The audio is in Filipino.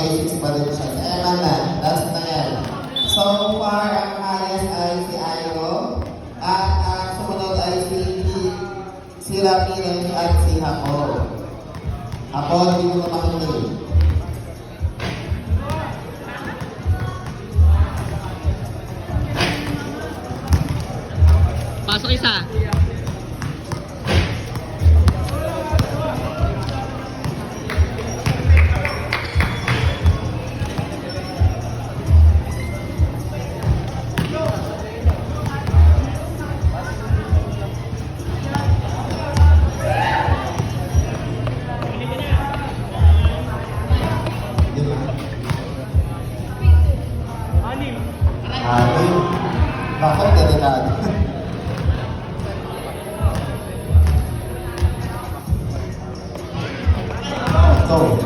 basics pa din siya. Last na yan. So far, ang highest ay si Ayo. At ang sumunod ay si Ramírez at si Hapon. Hapon, hindi ko na makinig. Pasok isa. Bakit delikado? Ito.